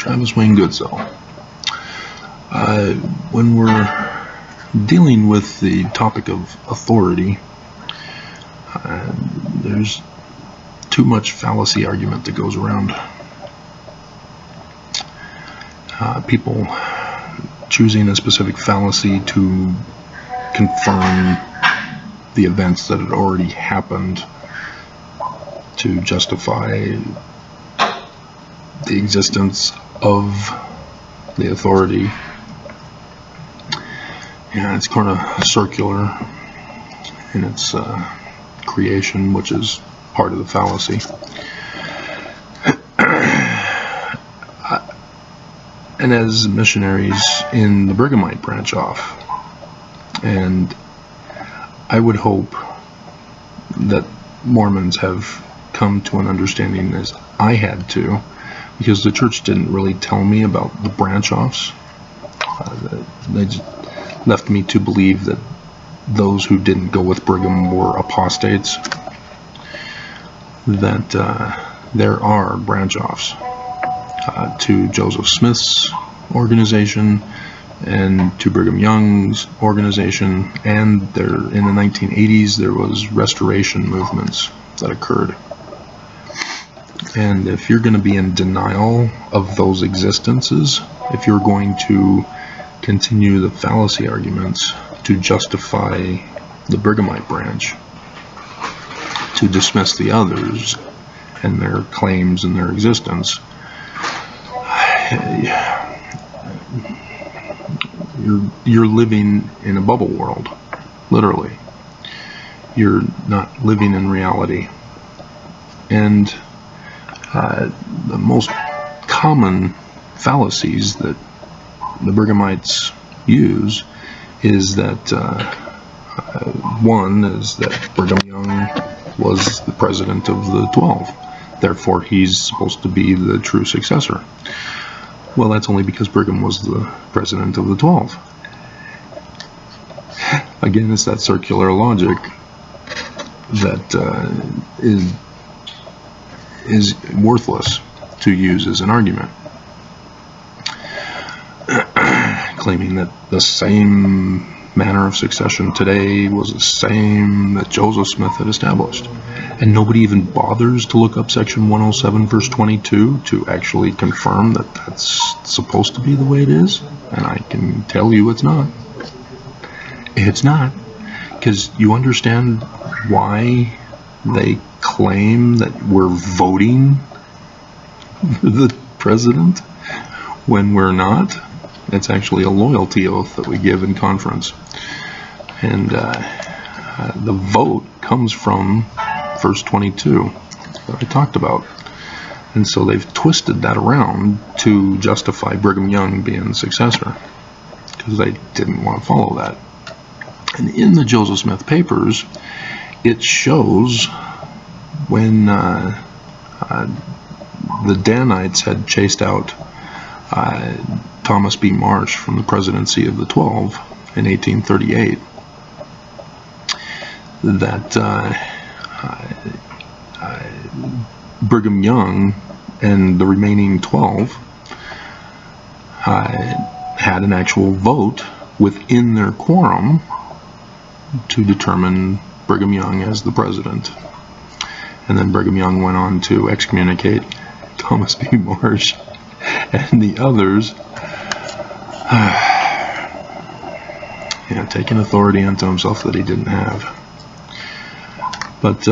Travis Wayne Goodsell. When we're dealing with the topic of authority, there's too much fallacy argument that goes around. People choosing a specific fallacy to confirm the events that had already happened to justify the existence of the authority. Yeah, it's kind of circular in its creation, which is part of the fallacy. And as missionaries in the Brighamite branch off, and I would hope that Mormons have come to an understanding, as I had to, because the church didn't really tell me about the branch offs. They just left me to believe that those who didn't go with Brigham were apostates. That there are branch offs to Joseph Smith's organization and to Brigham Young's organization, and there in the 1980s there was restoration movements that occurred. And if you're going to be in denial of those existences, if you're going to continue the fallacy arguments to justify the Brighamite branch, to dismiss the others and their claims and their existence, you're living in a bubble world, literally. You're not living in reality. And the most common fallacies that the Brighamites use is that one is that Brigham Young was the president of the 12, therefore he's supposed to be the true successor. Well, that's only because Brigham was the president of the 12. Again, it's that circular logic that is worthless to use as an argument, claiming that the same manner of succession today was the same that Joseph Smith had established. And nobody even bothers to look up section 107 verse 22 to actually confirm that that's supposed to be the way it is. And I can tell you it's not. It's not. Because you understand why they claim that we're voting for the president when we're not. It's actually a loyalty oath that we give in conference. And the vote comes from verse 22 that I talked about. And so they've twisted that around to justify Brigham Young being the successor, because they didn't want to follow that. And in the Joseph Smith papers, it shows when the Danites had chased out Thomas B. Marsh from the presidency of the 12 in 1838, that Brigham Young and the remaining 12 had an actual vote within their quorum to determine Brigham Young as the president. And then Brigham Young went on to excommunicate Thomas B. Marsh and the others, taking authority unto himself that he didn't have. But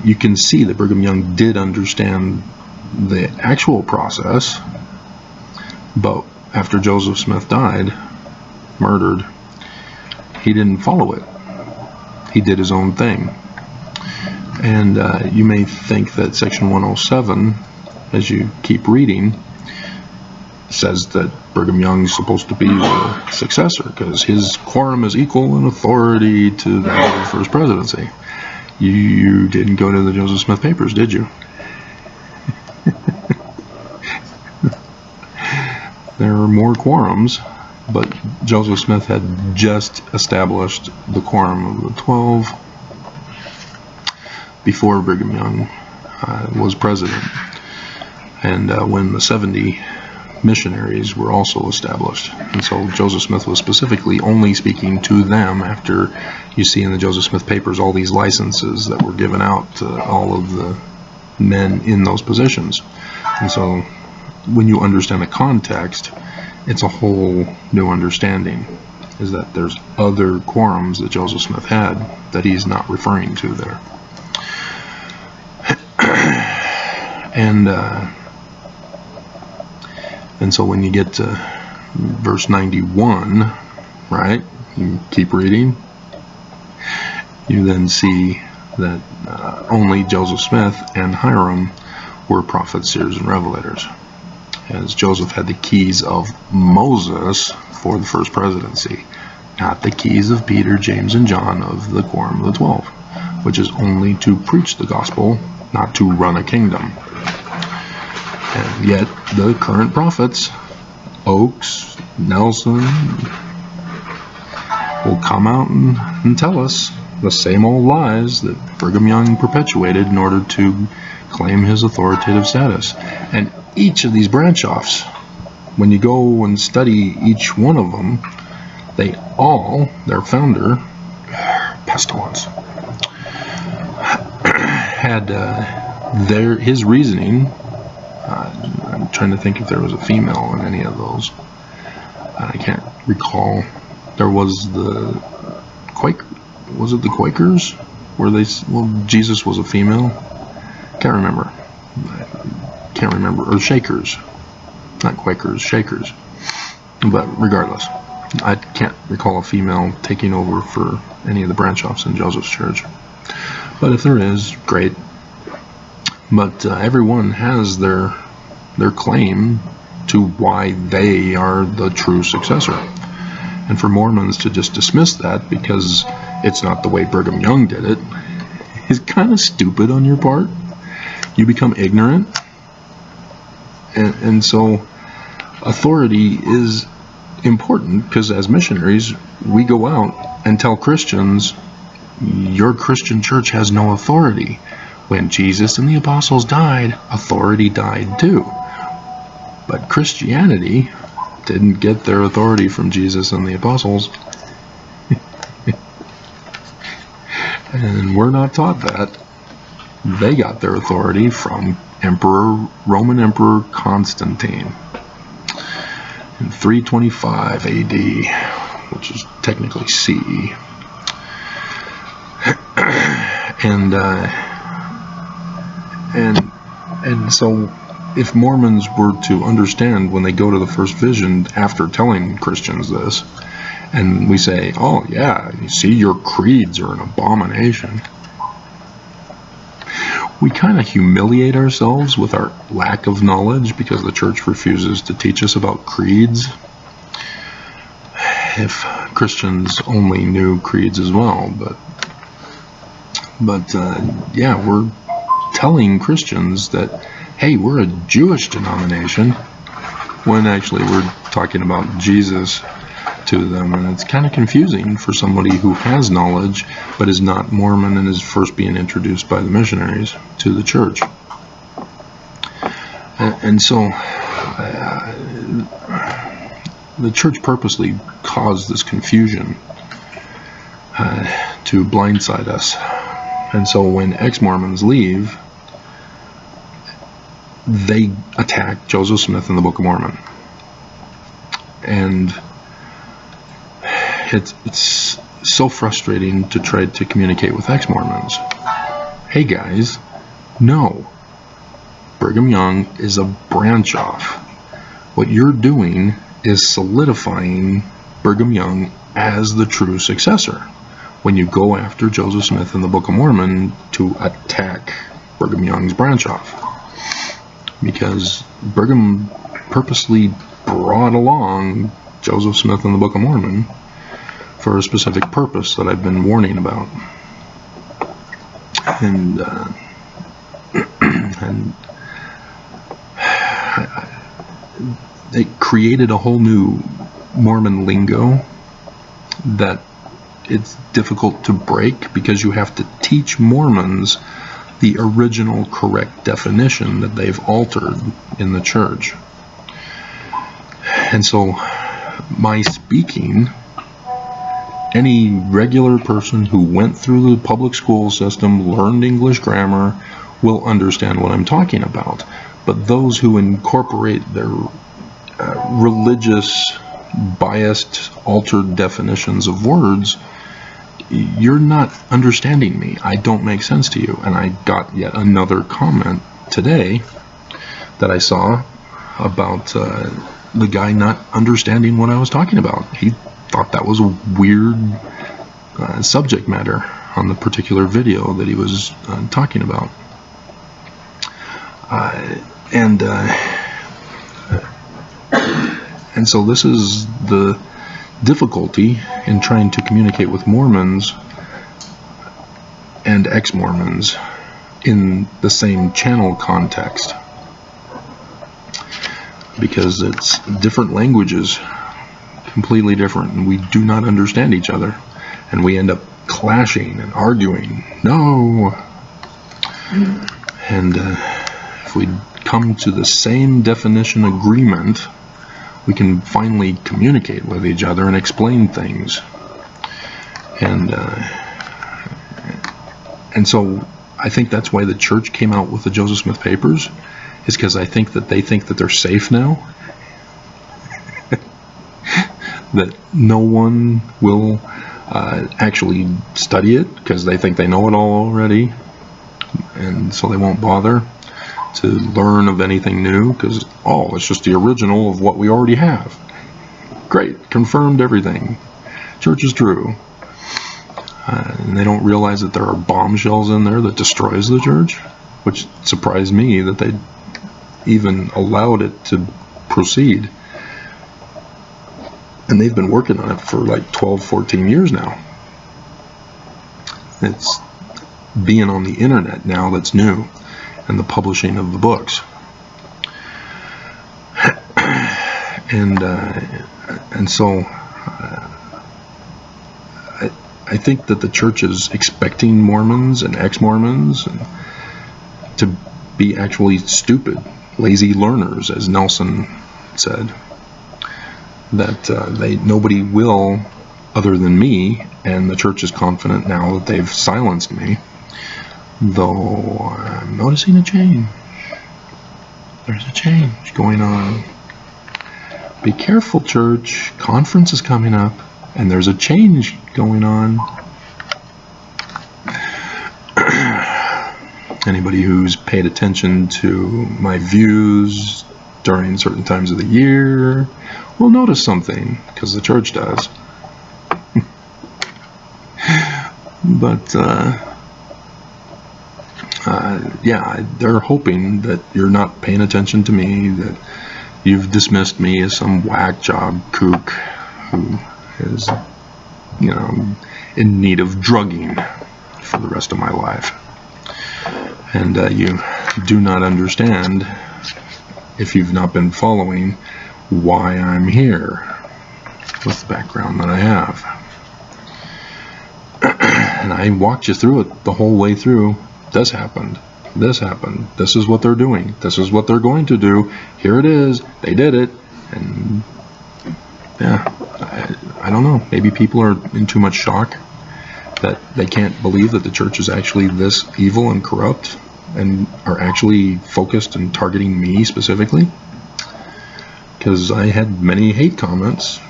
you can see that Brigham Young did understand the actual process, but after Joseph Smith died, murdered, he didn't follow it. He did his own thing. And you may think that section 107, as you keep reading, says that Brigham Young's supposed to be the successor because his quorum is equal in authority to that of the first presidency. You didn't go to the Joseph Smith papers, did you? There are more quorums, but Joseph Smith had just established the quorum of the 12 before Brigham Young was president. and when the 70 missionaries were also established. And so Joseph Smith was specifically only speaking to them after you see in the Joseph Smith papers all these licenses that were given out to all of the men in those positions. And so when you understand the context, it's a whole new understanding, is that there's other quorums that Joseph Smith had that he's not referring to there. And so when you get to verse 91, right, you keep reading, you then see that only Joseph Smith and Hiram were prophets, seers, and revelators, as Joseph had the keys of Moses for the first presidency, not the keys of Peter, James, and John of the Quorum of the 12, which is only to preach the gospel, not to run a kingdom. And yet the current prophets, Oakes, Nelson, will come out and tell us the same old lies that Brigham Young perpetuated in order to claim his authoritative status. And each of these branch-offs, when you go and study each one of them, they all, their founder, pestilence, had his reasoning. I'm trying to think if there was a female in any of those. I can't recall. There was the was it the Quakers? Jesus was a female? Can't remember. Or Shakers. Not Quakers, Shakers. But regardless, I can't recall a female taking over for any of the branch-offs in Joseph's church. But if there is, great. But everyone has their claim to why they are the true successor. And for Mormons to just dismiss that because it's not the way Brigham Young did it is kind of stupid on your part. You become ignorant. And so authority is important, because as missionaries, we go out and tell Christians, your Christian church has no authority. When Jesus and the apostles died, authority died too. But Christianity didn't get their authority from Jesus and the apostles. And we're not taught that. They got their authority from Roman Emperor Constantine in 325 AD, which is technically CE. And so if Mormons were to understand when they go to the first vision after telling Christians this, and we say, oh yeah, you see, your creeds are an abomination, we kind of humiliate ourselves with our lack of knowledge, because the church refuses to teach us about creeds. If Christians only knew creeds as well, but yeah, we're telling Christians that, hey, we're a Jewish denomination, when actually we're talking about Jesus to them. And it's kind of confusing for somebody who has knowledge but is not Mormon and is first being introduced by the missionaries to the church. And so the church purposely caused this confusion to blindside us. And so when ex-Mormons leave, they attack Joseph Smith in the Book of Mormon. And it's so frustrating to try to communicate with ex-Mormons. Hey guys, no. Brigham Young is a branch off. What you're doing is solidifying Brigham Young as the true successor when you go after Joseph Smith in the Book of Mormon to attack Brigham Young's branch off. Because Brigham purposely brought along Joseph Smith in the Book of Mormon for a specific purpose that I've been warning about. And they created a whole new Mormon lingo that it's difficult to break, because you have to teach Mormons the original correct definition that they've altered in the church. And so my speaking, any regular person who went through the public school system, learned English grammar, will understand what I'm talking about. But those who incorporate their religious, biased, altered definitions of words, you're not understanding me. I don't make sense to you. And I got yet another comment today that I saw about the guy not understanding what I was talking about. He thought that was a weird subject matter on the particular video that he was talking about. And so this is the difficulty in trying to communicate with Mormons and ex-Mormons in the same channel context, because it's different languages, completely different, and we do not understand each other, and we end up clashing and arguing. No! And if we come to the same definition agreement, we can finally communicate with each other and explain things. And so I think that's why the church came out with the Joseph Smith papers, is because I think that they think that they're safe now. That no one will actually study it because they think they know it all already, and so they won't bother to learn of anything new because, oh, it's just the original of what we already have. Great, confirmed everything. Church is true. And they don't realize that there are bombshells in there that destroys the church, which surprised me that they even allowed it to proceed. And they've been working on it for like 12, 14 years now. It's being on the internet now that's new, and the publishing of the books. And so I think that the church is expecting Mormons and ex-Mormons to be actually stupid, lazy learners, as Nelson said. That nobody will other than me, and the church is confident now that they've silenced me. Though I'm noticing a change. There's a change going on. Be careful, church. Conference is coming up, and there's a change going on. Anybody who's paid attention to my views during certain times of the year will notice something, because the church does. But yeah, they're hoping that you're not paying attention to me, that you've dismissed me as some whack job kook who is, in need of drugging for the rest of my life. And you do not understand, if you've not been following, why I'm here with the background that I have. And I walked you through it the whole way through. This happened. This happened. This is what they're doing. This is what they're going to do. Here it is. They did it. And yeah, I don't know. Maybe people are in too much shock that they can't believe that the church is actually this evil and corrupt and are actually focused and targeting me specifically. Because I had many hate comments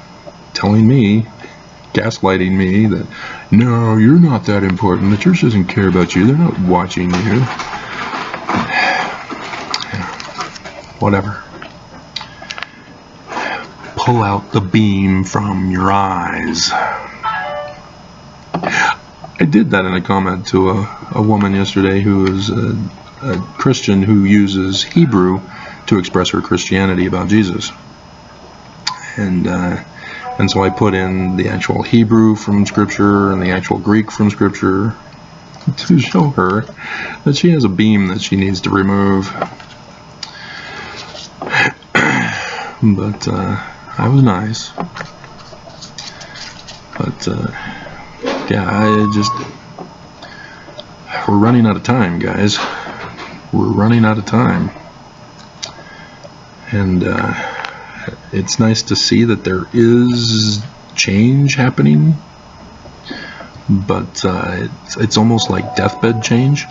telling me, gaslighting me, that no, you're not that important. The church doesn't care about you. They're not watching you. Yeah, whatever. Pull out the beam from your eyes. I did that in a comment to a woman yesterday who is a Christian who uses Hebrew to express her Christianity about Jesus. And so I put in the actual Hebrew from Scripture and the actual Greek from Scripture to show her that she has a beam that she needs to remove. But I was nice. But yeah, we're running out of time, guys. We're running out of time. And it's nice to see that there is change happening, but it's almost like deathbed change.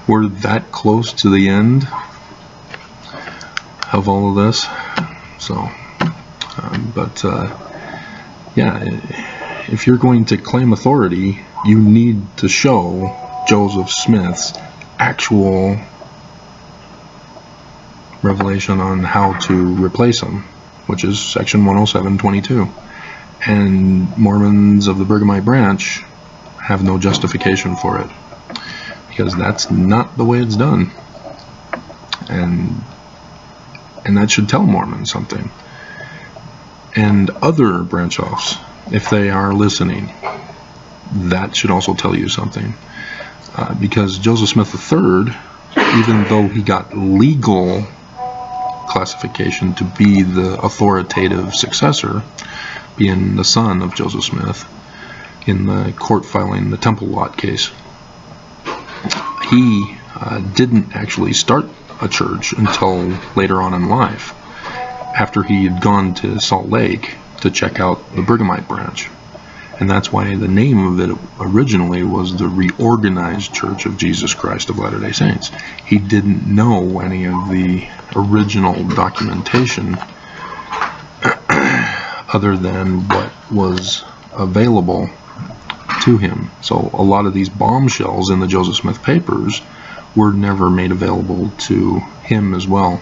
We're that close to the end of all of this. So, yeah, if you're going to claim authority, you need to show Joseph Smith's actual revelation on how to replace him, which is section 107.22. And Mormons of the Brighamite branch have no justification for it, because that's not the way it's done. And that should tell Mormons something. And other branch offs, if they are listening, that should also tell you something. Because Joseph Smith III, even though he got legal classification to be the authoritative successor, being the son of Joseph Smith, in the court filing the Temple Lot case, he didn't actually start a church until later on in life, after he had gone to Salt Lake to check out the Brighamite branch. And that's why the name of it originally was the Reorganized Church of Jesus Christ of Latter-day Saints. He didn't know any of the original documentation other than what was available to him. So a lot of these bombshells in the Joseph Smith papers were never made available to him as well,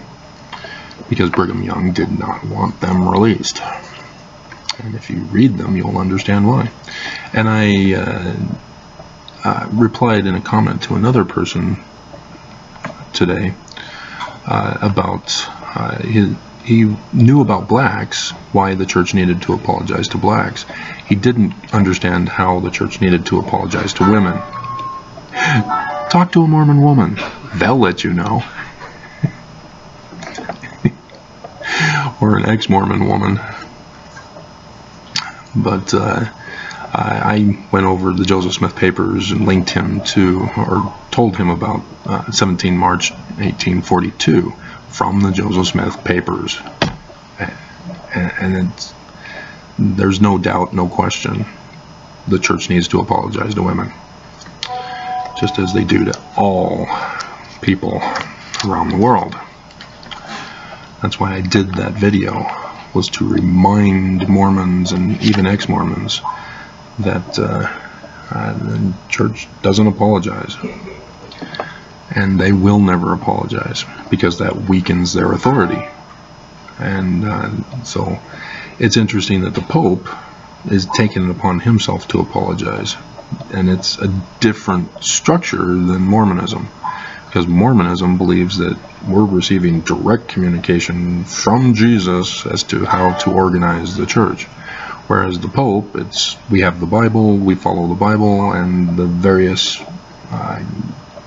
because Brigham Young did not want them released. And if you read them, you'll understand why. And I replied in a comment to another person today about he knew about blacks, why the church needed to apologize to blacks. He didn't understand how the church needed to apologize to women. Talk to a Mormon woman. They'll let you know. Or an ex-Mormon woman. But I went over the Joseph Smith papers and linked him to, or told him about 17 March 1842 from the Joseph Smith papers. And there's no doubt, no question, the church needs to apologize to women, just as they do to all people around the world. That's why I did that video, was to remind Mormons and even ex-Mormons that the church doesn't apologize, and they will never apologize, because that weakens their authority. And so it's interesting that the Pope is taking it upon himself to apologize, and it's a different structure than Mormonism, because Mormonism believes that we're receiving direct communication from Jesus as to how to organize the church. Whereas the Pope, we have the Bible, we follow the Bible, and the various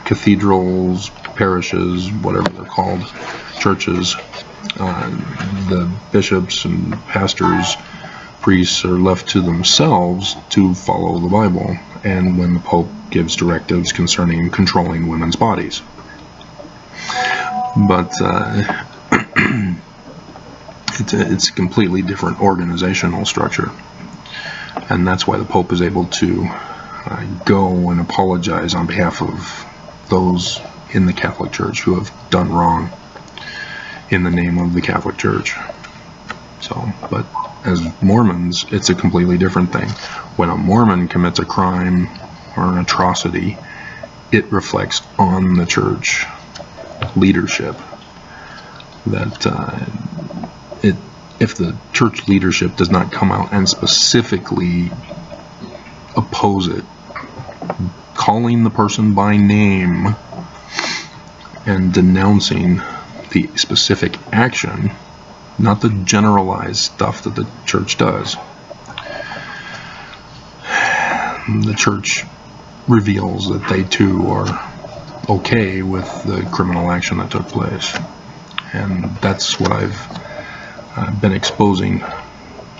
cathedrals, parishes, whatever they're called, churches, the bishops and pastors, priests are left to themselves to follow the Bible, and when the Pope gives directives concerning controlling women's bodies. But it's a completely different organizational structure, and that's why the Pope is able to go and apologize on behalf of those in the Catholic Church who have done wrong in the name of the Catholic Church. So, but as Mormons, it's a completely different thing. When a Mormon commits a crime or an atrocity, it reflects on the church leadership. That if the church leadership does not come out and specifically oppose it, calling the person by name and denouncing the specific action, not the generalized stuff that the church does, the church reveals that they too are okay with the criminal action that took place. And that's what I've been exposing,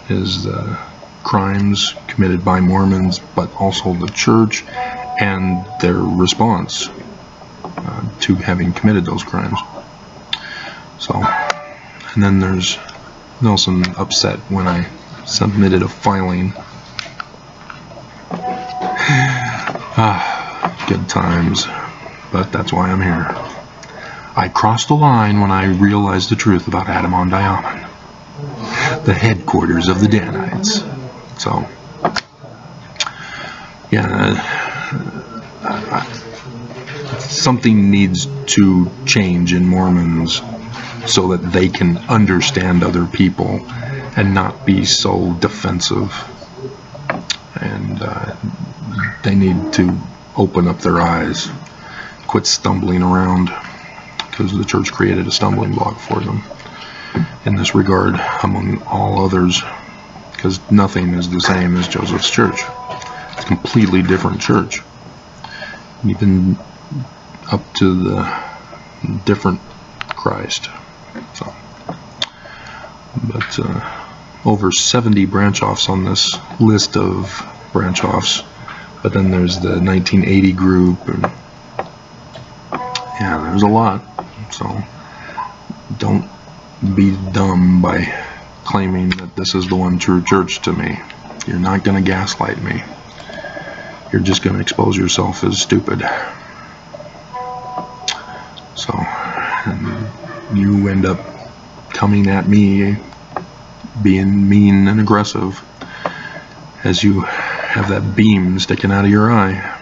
is the crimes committed by Mormons, but also the church and their response to having committed those crimes. So, and then there's Nelson upset when I submitted a filing. Good times, but that's why I'm here. I crossed the line when I realized the truth about Adam-on-Diamond, the headquarters of the Danites. So, yeah, something needs to change in Mormons so that they can understand other people and not be so defensive. And they need to open up their eyes, quit stumbling around, because the church created a stumbling block for them in this regard, among all others, because nothing is the same as Joseph's church. It's a completely different church, even up to the different Christ. So, but over 70 branch-offs on this list of branch-offs, but then there's the 1980 group, and yeah, there's a lot. So don't be dumb by claiming that this is the one true church to me. You're not going to gaslight me. You're just going to expose yourself as stupid. So, and you end up coming at me being mean and aggressive as you have that beam sticking out of your eye.